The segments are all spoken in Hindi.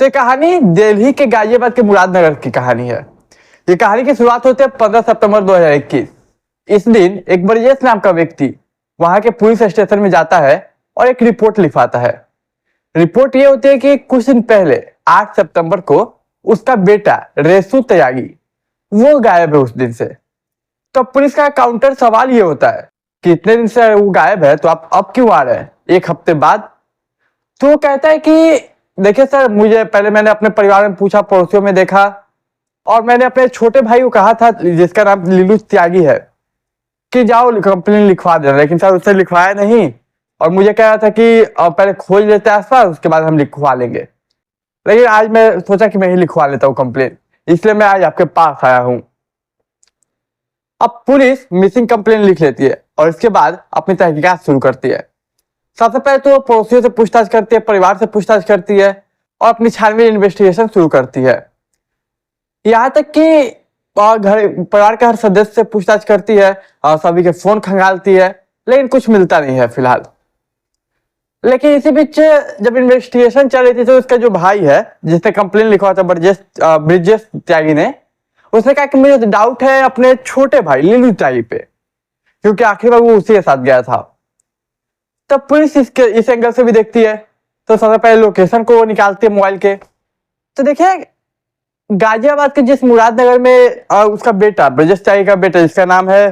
तो ये कहानी दिल्ली के गाजियाबाद के मुरादनगर की कहानी है। ये कहानी की शुरुआत होती है 15 सितंबर 2021। इस दिन एक ब्रजेश नाम का व्यक्ति वहां के पुलिस स्टेशन में जाता है और एक रिपोर्ट लिखवाता है। रिपोर्ट ये होती है कि कुछ दिन पहले 8 सितंबर को उसका बेटा रेसु त्यागी वो गायब है उस दिन से। तो पुलिस का काउंटर सवाल ये होता है कि इतने दिन से वो गायब है तो आप अब क्यों आ रहे हैं एक हफ्ते बाद। तो वो कहता है कि देखिए सर, मुझे पहले मैंने अपने परिवार में पूछा, पड़ोसियों में देखा, और मैंने अपने छोटे भाई को कहा था जिसका नाम लीलू त्यागी है कि जाओ कंप्लेन लिखवा देना, लेकिन सर उससे लिखवाया नहीं और मुझे कह रहा था कि पहले खोज लेते हैं आसपास, उसके बाद हम लिखवा लेंगे। लेकिन आज मैं सोचा कि मैं ही लिखवा लेता हूँ कंप्लेन, इसलिए मैं आज आपके पास आया हूँ। अब पुलिस मिसिंग कंप्लेन लिख लेती है और इसके बाद अपनी तहकीकात शुरू करती है। सबसे पहले तो पड़ोसियों से पूछताछ करती है, परिवार से पूछताछ करती है और अपनी छानबीन इन्वेस्टिगेशन शुरू करती है। यहाँ तक कि घर परिवार के हर सदस्य से पूछताछ करती है और सभी के फोन खंगालती है, लेकिन कुछ मिलता नहीं है फिलहाल। लेकिन इसी बीच जब इन्वेस्टिगेशन चल रही थी तो उसका जो भाई है जिसने कंप्लेन लिखा था ब्रजेश त्यागी ने, उसने कहा कि मुझे डाउट है अपने छोटे भाई लीलू त्यागी पे, क्योंकि आखिर बार वो उसी के साथ गया था। तब पुलिस इस एंगल से भी देखती है। तो सबसे पहले लोकेशन को निकालती है मोबाइल के। तो देखिए गाजियाबाद के जिस मुरादनगर में उसका बेटा ब्रजेश त्यागी का बेटा जिसका नाम है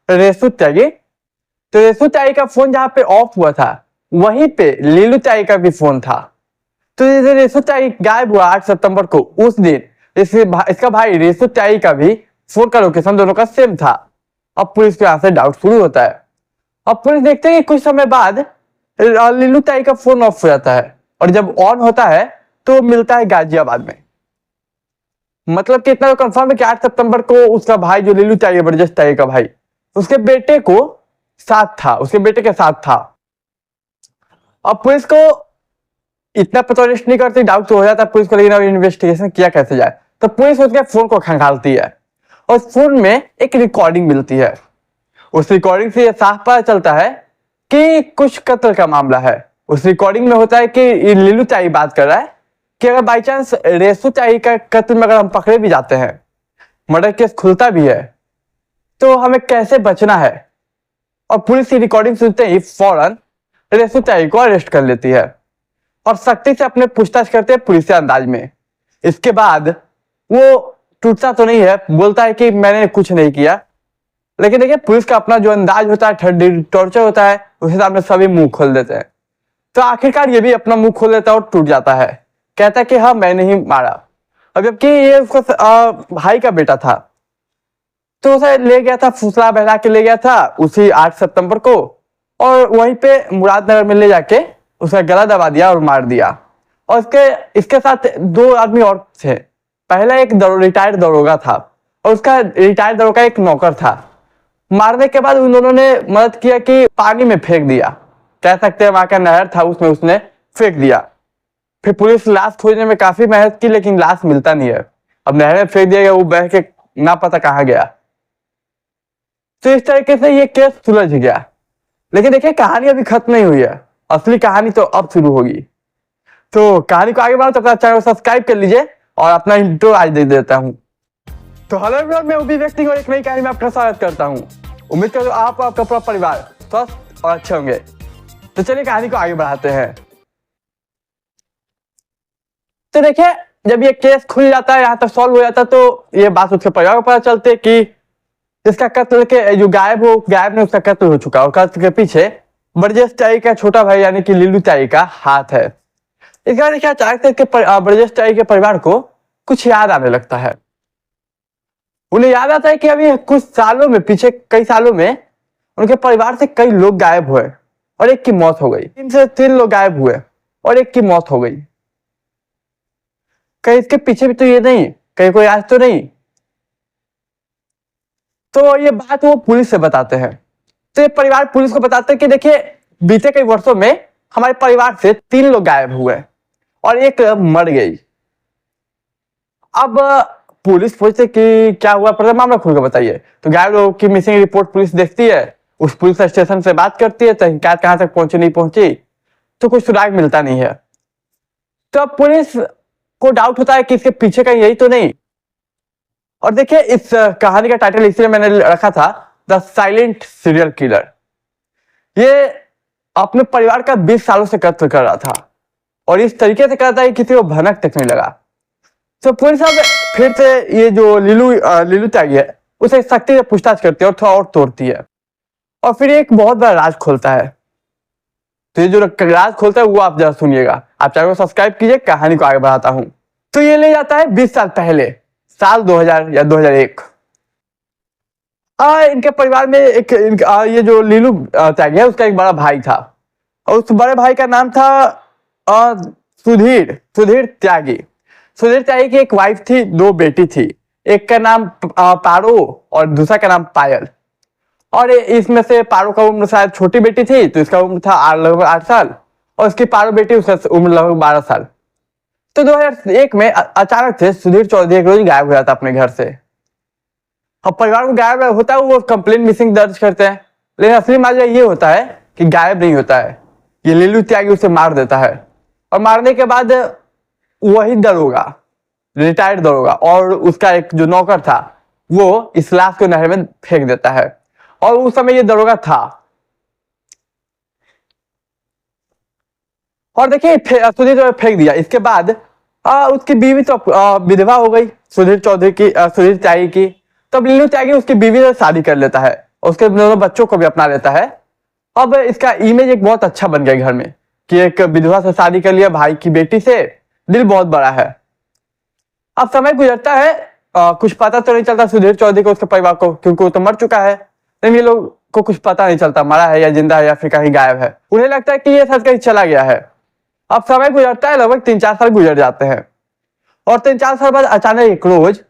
रेसु त्यागी, तो रेसु त्यागी का फोन जहाँ पे ऑफ हुआ था वहीं पे लीलू त्यागी का भी फोन था। तो रेसु त्यागी गायब हुआ 8 सितंबर को, उस दिन इसका भाई रेसु त्यागी का भी फोन का लोकेशन दोनों का सेम था। अब पुलिस के यहाँ से डाउट शुरू होता है। अब पुलिस देखते हैं कि कुछ समय बाद लीलू त्यागी का फोन ऑफ हो जाता है और जब ऑन होता है तो मिलता है गाजियाबाद में। मतलब कि इतना तो कंफर्म है कि 8 सितंबर को उसका भाई जो लीलू त्यागी ब्रजेश त्यागी का भाई उसके बेटे को साथ था, उसके बेटे के साथ था। अब पुलिस को इतना पता नहीं करती, डाउट तो हो जाता है पुलिस को, लेकिन अब इन्वेस्टिगेशन किया कैसे जाए। तो पुलिस उसके फोन को खंगालती है और फोन में एक रिकॉर्डिंग मिलती है। उस रिकॉर्डिंग से यह साफ पता चलता है कि कुछ कत्ल का मामला है। उस रिकॉर्डिंग में होता है कि लीलू त्यागी बात कर रहा है कि अगर बाई चांस रेसु त्यागी का कत्ल में अगर हम पकड़े भी जाते हैं, मर्डर केस खुलता भी है, तो हमें कैसे बचना है। और पुलिस की रिकॉर्डिंग सुनते ही फौरन रेसु त्यागी को अरेस्ट कर लेती है और सख्ती से अपने पूछताछ करते हैं पुलिस के अंदाज में। इसके बाद वो टूटता तो नहीं है, बोलता है कि मैंने कुछ नहीं किया, लेकिन देखिए पुलिस का अपना जो अंदाज होता है, टॉर्चर होता है, उस हिसाब से सभी मुंह खोल देते हैं। तो आखिरकार ये भी अपना मुंह खोल देता है और टूट जाता है, कहता है कि हाँ मैंने ही मारा। अब जबकि ये उसका भाई का बेटा था, तो उसे ले गया था, फुसला बहला के ले गया था उसी 8 सितंबर को और वहीं पे मुरादनगर में ले जाके उसका गला दबा दिया और मार दिया। और इसके साथ 2 आदमी और थे। पहला एक रिटायर्ड दरोगा था और उसका रिटायर्ड दरोगा एक नौकर था। मारने के बाद उन दोनों ने मदद किया कि पानी में फेंक दिया, कह सकते हैं वहां का नहर था उसमें उसने फेंक दिया। फिर पुलिस लाश खोजने में काफी मेहनत की, लेकिन लाश मिलता नहीं है। अब नहर में फेंक दिया गया, वो बह के ना पता कहाँ गया। तो इस तरीके से ये केस सुलझ गया। लेकिन देखिए कहानी अभी खत्म नहीं हुई है, असली कहानी तो अब शुरू होगी। तो कहानी को आगे बढ़ाओ तो अपना चैनल सब्सक्राइब कर लीजिए और अपना इंट्रो आज दे देता हूँ। तो हेलो एवरीवन, मैं उभी व्यक्ति और एक नई कहानी में आपका स्वागत करता हूँ। उम्मीद करता हूँ आप और आपका पूरा परिवार स्वस्थ और अच्छे होंगे। तो चलिए कहानी को आगे बढ़ाते हैं। तो देखिए जब ये केस खुल जाता है, यहाँ तक सॉल्व हो जाता है, तो ये बात उसके परिवार को पता चलती है कि इसका कत्ल के जो गायब ने उसका कत्ल हो चुका और कत्ल के पीछे ब्रजेश त्यागी का छोटा भाई यानी कि लीलू त्यागी का हाथ है। इस बार देखिए अचानक से ब्रजेश त्यागी के परिवार को कुछ याद आने लगता है। उन्हें याद आता है कि अभी कुछ सालों में, पीछे कई सालों में उनके परिवार से कई लोग गायब हुए और एक की मौत हो गई। 3 से 3 लोग गायब हुए और एक की मौत हो गई। कहीं इसके पीछे भी तो ये नहीं, कहीं कोई आज तो नहीं। तो ये बात वो पुलिस से बताते हैं। तो ये परिवार पुलिस को बताते हैं कि देखिए बीते कई वर्षों में हमारे परिवार से 3 लोग गायब हुए और एक मर गई। अब पुलिस पूछते कि क्या हुआ, पर मामला खुल कर बताइए। तो गायब लोगों की मिसिंग रिपोर्ट पुलिस देखती है, उस पुलिस स्टेशन से बात करती है, तहकीकात कहां तक पहुंची नहीं पहुंची, तो कुछ सुराग मिलता नहीं है। तो अब पुलिस को डाउट होता है कि इसके पीछे का यही तो नहीं। और देखिए इस कहानी का टाइटल इसलिए मैंने रखा था द साइलेंट सीरियल किलर। ये अपने परिवार का 20 सालों से कत्ल कर रहा था और इस तरीके से कर रहा था कि किसी को भनक तक नहीं लगा। तो पुलिस अब फिर से ये जो लीलू त्यागी है उसे सख्ती से पूछताछ करती है और थोड़ा और तोड़ती है और फिर एक बहुत बड़ा राज खोलता है। तो ये जो राज खोलता है वो आप जरा सुनिएगा। आप चैनल को सब्सक्राइब कीजिए, कहानी को आगे बढ़ाता हूं। तो ये ले जाता है 20 साल पहले, साल 2000 या 2001। इनके परिवार में ये जो लीलू त्यागी है उसका एक बड़ा भाई था और उस बड़े भाई का नाम था सुधीर त्यागी। सुधीर त्यागी की एक वाइफ थी, 2 बेटी थी। एक का नाम पारो और दूसरा का नाम पायल। और इसमें से पारो का उम्र शायद छोटी बेटी थी तो इसका उम्र था लगभग 8 साल और इसकी पारो बेटी उसका उम्र लगभग 12 साल। तो 2001 में अचानक से सुधीर चौधरी एक रोज गायब हो जाता अपने घर से। अब परिवार को गायब होता है, वो कंप्लेन मिसिंग दर्ज करते हैं, लेकिन असली मामला ये होता है कि गायब नहीं होता है, ये लीलू त्यागी उसे मार देता है। और मारने के बाद वही दरोगा, रिटायर्ड दरोगा और उसका एक जो नौकर था वो इस लाश को नहर में फेंक देता है। और उस समय ये दरोगा था। और देखिए सुधीर फेंक दिया। इसके बाद उसकी बीवी तो विधवा हो गई, सुधीर त्यागी की। तब लीलू त्यागी उसकी बीवी से शादी कर लेता है और उसके दोनों बच्चों को भी अपना लेता है। अब इसका इमेज एक बहुत अच्छा बन गया घर में कि एक विधवा से शादी कर लिया, भाई की बेटी से, दिल बहुत बड़ा है। अब समय गुजरता है, कुछ पता तो नहीं चलता सुधीर चौधरी को, उसके परिवार को, क्योंकि वो तो मर चुका है। लेकिन ये लोग को कुछ पता नहीं चलता मरा है या जिंदा है या फिर कहीं गायब है। उन्हें लगता है कि ये सच कहीं चला गया है। अब समय गुजरता है, लगभग 3-4 साल गुजर जाते हैं और 3-4 साल बाद अचानक एक रोज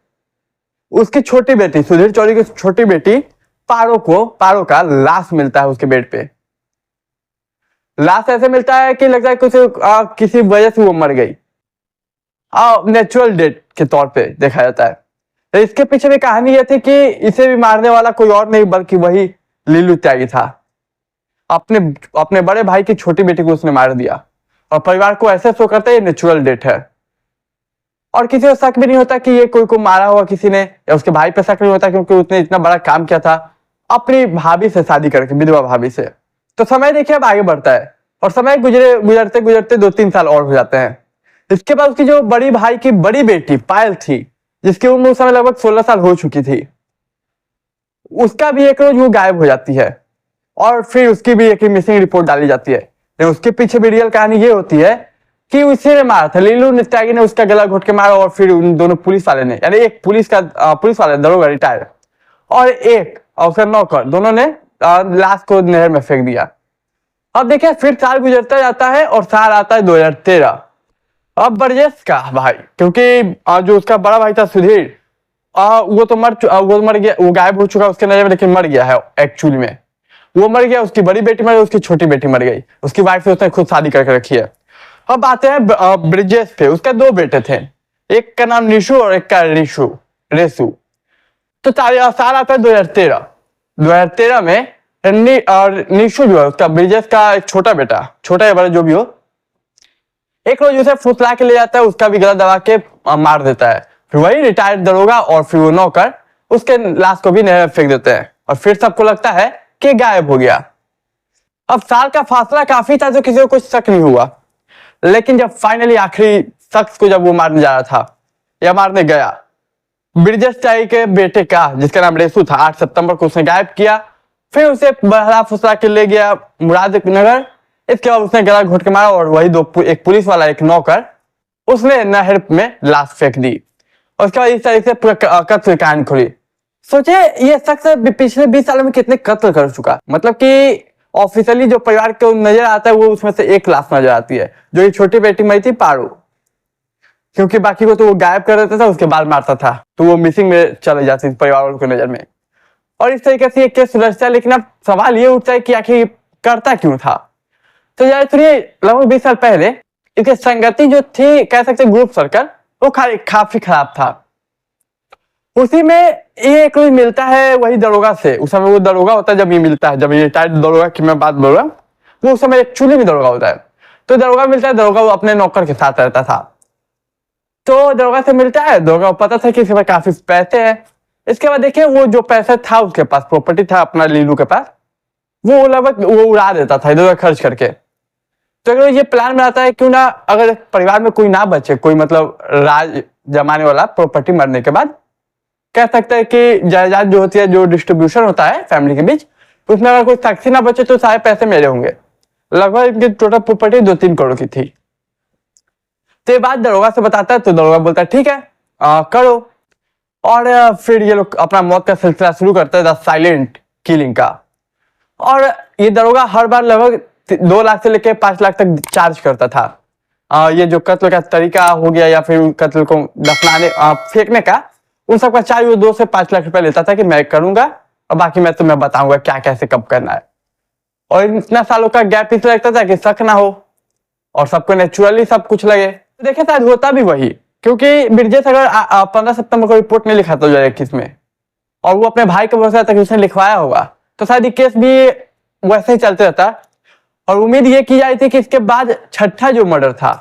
उसकी छोटी बेटी, सुधीर चौधरी की छोटी बेटी पारो का लाश मिलता है उसके बेड पे। लाश ऐसे मिलता है कि लगता है किसी वजह से वो मर गई, नेचुरल डेथ के तौर पे देखा जाता है। तो इसके पीछे भी कहानी यह थी कि इसे भी मारने वाला कोई और नहीं बल्कि वही लीलू त्यागी था। अपने बड़े भाई की छोटी बेटी को उसने मार दिया और परिवार को ऐसे शो करता है ये नेचुरल डेथ है। और किसी को शक भी नहीं होता कि ये कोई को मारा हुआ किसी ने, या उसके भाई पे शक नहीं होता क्योंकि उसने इतना बड़ा काम किया था अपनी भाभी से शादी करके, विधवा भाभी से। तो समय देखिए अब आगे बढ़ता है और समय गुजरते गुजरते 2-3 साल और हो जाते हैं। इसके बाद उसकी जो बड़ी भाई की बड़ी बेटी पायल थी, जिसकी उम्र उस समय लगभग 16 साल हो चुकी थी, उसका भी एक रोज वो गायब हो जाती है और फिर उसकी भी एक मिसिंग रिपोर्ट डाली जाती है। लेकिन उसके पीछे भी रियल कहानी ये होती है कि उसी ने मारा था, लीलू त्यागी ने उसका गला घोट के मारा और फिर उन दोनों पुलिस वाले ने, यानी एक पुलिस वाले दरोगा रिटायर और एक उसका नौकर, दोनों ने लाश को नहर में फेंक दिया। अब देखिए फिर साल गुजरता जाता है और साल आता है 2013। अब ब्रजेश का भाई, क्योंकि जो उसका बड़ा भाई था सुधीर, वो मर गया, वो गायब हो चुका उसके नजर में, लेकिन मर गया है एक्चुअली में। वो मर गया, उसकी बड़ी बेटी मर गई, उसकी छोटी बेटी मर गई, उसकी वाइफ से उसने खुद शादी करके रखी है। अब आते हैं ब्रजेश पे। उसका 2 बेटे थे, एक का नाम निशु और एक का रेसु। तो साल आता है 2013 में निशु जो है उसका, ब्रजेश का एक छोटा बेटा, छोटा या बड़ा जो भी हो, एक रोज उसे फुसला के ले जाता है, उसका भी गला दबा के मार देता है। फिर वही रिटायर्ड दरोगा और फिर वो नौकर उसके लाश को भी नहर में फेंक देते हैं और फिर सबको लगता है कि गायब हो गया। अब साल का फासला काफी था तो किसी को कुछ शक नहीं हुआ, लेकिन जब फाइनली आखिरी शख्स को जब वो मारने जा रहा था या मारने गया, ब्रजेश त्यागी के बेटे का, जिसका नाम रेसु था, 8 सितंबर को उसने गायब किया। फिर उसे बहला फुसला के ले गया मुरादनगर। इसके बाद उसने गला घोट के मारा और वही एक पुलिस वाला एक नौकर, उसने नहर में लाश फेंक दी। और उसके बाद इस तरीके से पूरा कत्ल कहानी खुली। सोचे ये शख्स पिछले 20 सालों में कितने कत्ल कर चुका, मतलब कि ऑफिशियली जो परिवार को नजर आता है वो उसमें से एक लाश नजर आती है, जो ये छोटी बेटी मरी थी पारो, क्योंकि बाकी को तो वो गायब कर देता था, उसके बाद मारता था, तो वो मिसिंग में चले जाती थी परिवार वालों की नजर में। और इस तरीके से एक केस सुलझता है। लेकिन अब सवाल ये उठता है कि आखिर करता क्यों था। तो यार सुनिए, लगभग 20 साल पहले इसकी संगति जो थी, कह सकते ग्रुप सर्कल, वो काफी खराब था। उसी में ये एक रोज मिलता है वही दरोगा से। उस समय वो दरोगा होता है जब ये मिलता है, जब ये रिटायर्ड दरोगा की मैं बात बोल रहा हूँ, वो उस समय एक्चुअली में दरोगा होता है। तो दरोगा मिलता है, दरोगा वो अपने नौकर के साथ रहता था। तो दरोगा से मिलता है, दरोगा को पता था कि इसके पास काफी पैसे हैं। इसके बाद देखिए वो जो पैसा था उसके पास, प्रॉपर्टी था अपना लीलू के पास, वो लगभग वो उड़ा देता था इधर उधर खर्च करके। तो अगर ये प्लान बनाता है क्यों ना अगर परिवार में कोई ना बचे, कोई मतलब राज जमाने वाला प्रॉपर्टी मरने के बाद, कह सकते हैं कि जायदाद जो होती है, जो डिस्ट्रीब्यूशन होता है फैमिली के बीच, उसमें अगर कोई साक्षी ना बचे तो सारे पैसे मेरे होंगे। लगभग इनकी टोटल प्रॉपर्टी 2-3 करोड़ की थी। तो ये बात दरोगा से बताता है तो दरोगा बोलता है ठीक है करो। और फिर ये लोग अपना मौत का सिलसिला शुरू करते हैं, द साइलेंट किलिंग का। और ये दरोगा हर बार लगभग 2 लाख से लेकर 5 लाख तक चार्ज करता था। ये जो कत्ल का तरीका हो गया या फिर कत्ल को दफनाने फेंकने का, उन सबका चार्ज वो 2 से 5 लाख रुपए लेता था कि मैं करूंगा और बाकी मैं तुम्हें बताऊंगा क्या कैसे कब करना है। और इतना सालों का गैप इसलिए लगता था कि शक ना हो और सबको नेचुरली सब कुछ लगे। तो देखे शायद होता भी वही, क्योंकि ब्रिजेश अगर 15 सितंबर को रिपोर्ट नहीं लिखा 2021 में और वो अपने भाई के भरोसे तक उसने लिखवाया होगा, तो शायद ये केस भी वैसे ही चलते रहता। और उम्मीद ये की जाती थी कि इसके बाद छठा जो मर्डर था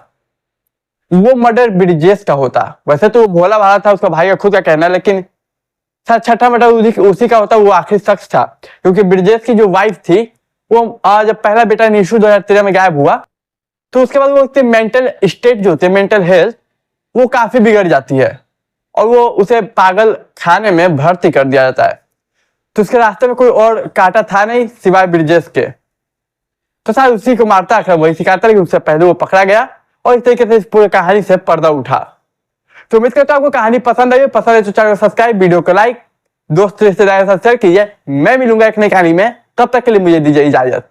वो मर्डर ब्रिजेश का होता। वैसे तो वो भोला भाला था, उसका भाई का खुद का कहना है, लेकिन शायद छठा मर्डर उसी का होता, वो आखिरी शख्स था। क्योंकि ब्रिजेश की जो वाइफ थी वो जब पहला बेटा निशु 2013 में गायब हुआ तो उसके बाद वो मेंटल स्टेट जो होती है, मेंटल हेल्थ, वो काफी बिगड़ जाती है और वो उसे पागल खाने में भर्ती कर दिया जाता है। तो उसके रास्ते में कोई और कांटा था नहीं सिवाय ब्रिजेश के, तो शायद उसी को मारता है, वही सिखाता है कि उससे पहले वो पकड़ा गया। और इस तरीके से इस पूरी कहानी से पर्दा उठा। तो उम्मीद करता हूँ आपको कहानी पसंद आई। पसंद है तो चैनल को सब्सक्राइब, वीडियो को लाइक, दोस्त रिश्तेदारों के साथ शेयर कीजिए। मैं मिलूंगा एक नई कहानी में, तब तक के लिए मुझे दीजिए इजाजत।